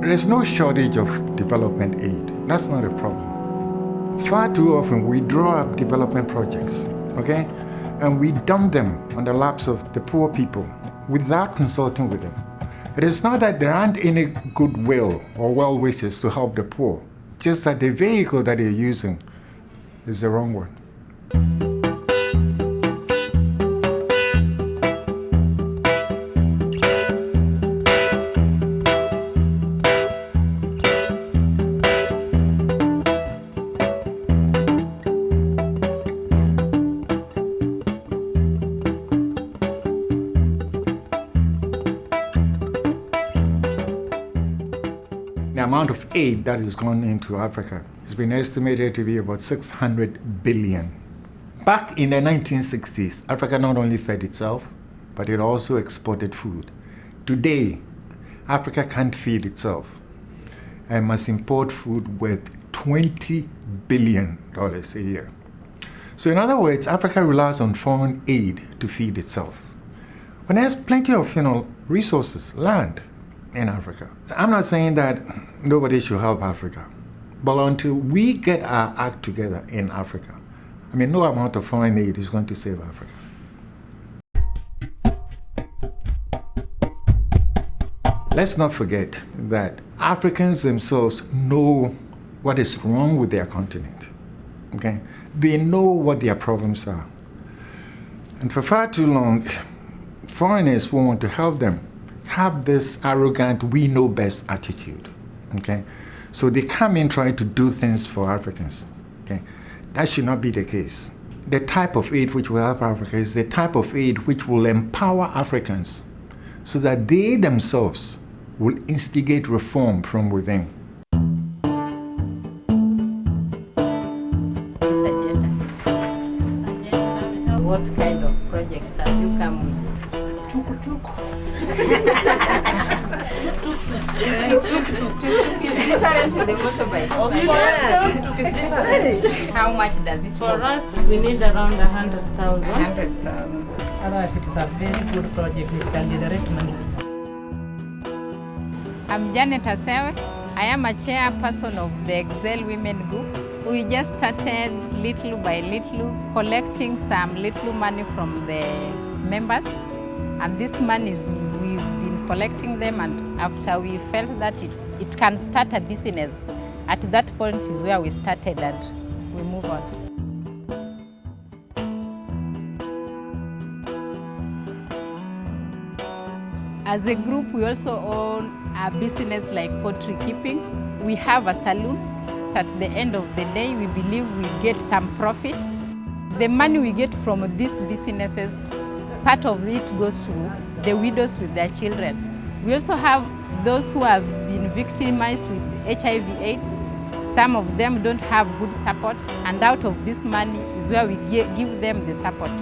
There's no shortage of development aid. That's not a problem. Far too often we draw up development projects, okay? And we dump them on the laps of the poor people without consulting with them. It is not that there aren't any goodwill or well wishes to help the poor, just that the vehicle that they're using is the wrong one. The amount of aid that has gone into Africa has been estimated to be about 600 billion. Back in the 1960s, Africa not only fed itself, but it also exported food. Today, Africa can't feed itself and must import food worth $20 billion a year. So in other words, Africa relies on foreign aid to feed itself. When there's plenty of resources, land, in Africa. I'm not saying that nobody should help Africa, but until we get our act together in Africa, I mean, no amount of foreign aid is going to save Africa. Let's not forget that Africans themselves know what is wrong with their continent, okay? They know what their problems are. And for far too long, foreigners who want to help them have this arrogant, we know best attitude, okay? So they come in trying to do things for Africans, okay? That should not be the case. The type of aid which we have for Africa is the type of aid which will empower Africans so that they themselves will instigate reform from within. What kind of projects have you come with? It's different to the motorbike. It's different. How much does it cost? For us, we need around 100,000. 100,000. Otherwise, it is a very good project which can generate money. I'm Janet Asewe. I am a chairperson of the Excel Women Group. We just started little by little, collecting some little money from the members. And this money we've been collecting them, and after we felt that it can start a business, at that point is where we started and we move on. As a group, we also own a business like poultry keeping. We have a saloon. At the end of the day, we believe we get some profit. The money we get from these businesses, part of it goes to the widows with their children. We also have those who have been victimized with HIV/AIDS. Some of them don't have good support, and out of this money is where we give them the support.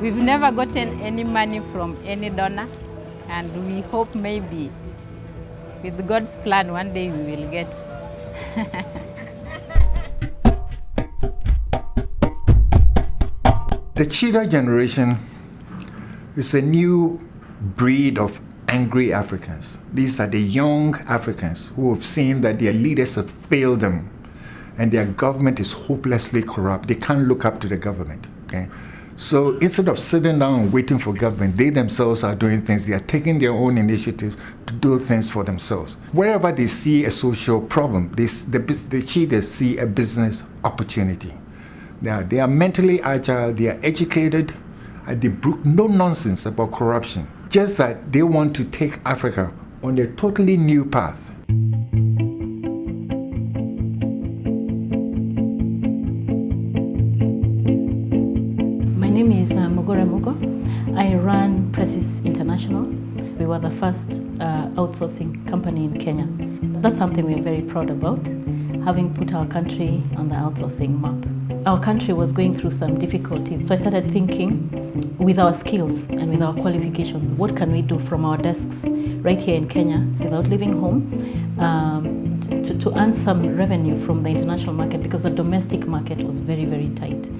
We've never gotten any money from any donor, and we hope maybe with God's plan one day we will get. The Cheetah Generation is a new breed of angry Africans. These are the young Africans who have seen that their leaders have failed them and their government is hopelessly corrupt. They can't look up to the government, okay? So instead of sitting down and waiting for government, they themselves are doing things. They are taking their own initiative to do things for themselves. Wherever they see a social problem, the cheetahs see a business opportunity. They are mentally agile, they are educated, and they brook no nonsense about corruption. Just that they want to take Africa on a totally new path. My name is Mugo. I run Presses International. We were the first outsourcing company in Kenya. That's something we're very proud about, having put our country on the outsourcing map. Our country was going through some difficulties, so I started thinking, with our skills and with our qualifications, what can we do from our desks right here in Kenya without leaving home to earn some revenue from the international market, because the domestic market was very, very tight.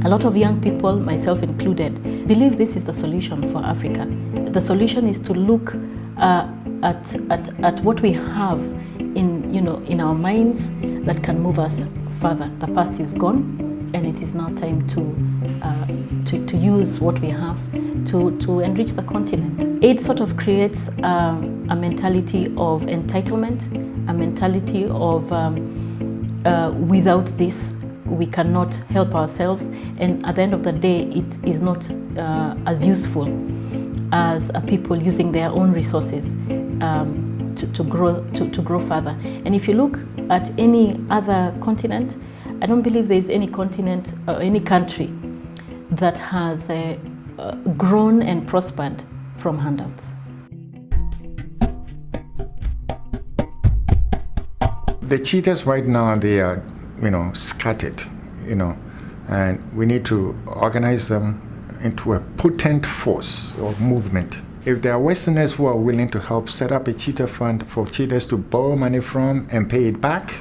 A lot of young people, myself included, believe this is the solution for Africa. The solution is to look at what we have in our minds that can move us further. The past is gone, and it is now time to use what we have to enrich the continent. Aid sort of creates a mentality of entitlement, a mentality of without this we cannot help ourselves, and at the end of the day it is not as useful as people using their own resources to grow further. And if you look at any other continent, I don't believe there is any continent or any country that has grown and prospered from handouts. The cheetahs right now, they are, scattered, and we need to organize them into a potent force or movement. If there are Westerners who are willing to help set up a cheetah fund for cheetahs to borrow money from and pay it back,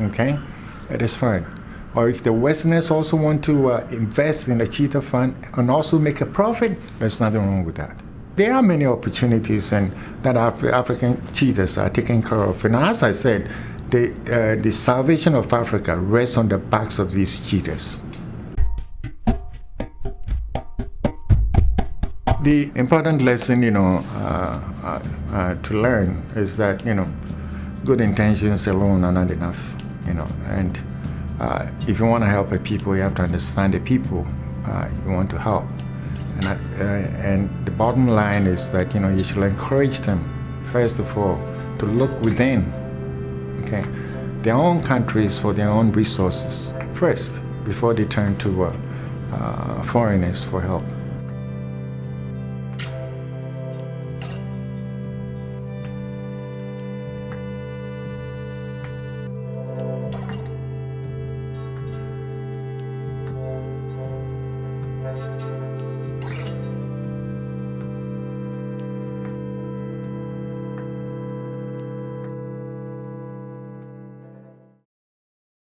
okay, that is fine. Or if the Westerners also want to invest in a cheetah fund and also make a profit, there's nothing wrong with that. There are many opportunities and that African cheetahs are taken care of. And as I said, the salvation of Africa rests on the backs of these cheetahs. The important lesson, to learn is that, good intentions alone are not enough, and if you want to help a people, you have to understand the people you want to help. And the bottom line is that, you should encourage them, first of all, to look within, okay, their own countries for their own resources first, before they turn to foreigners for help.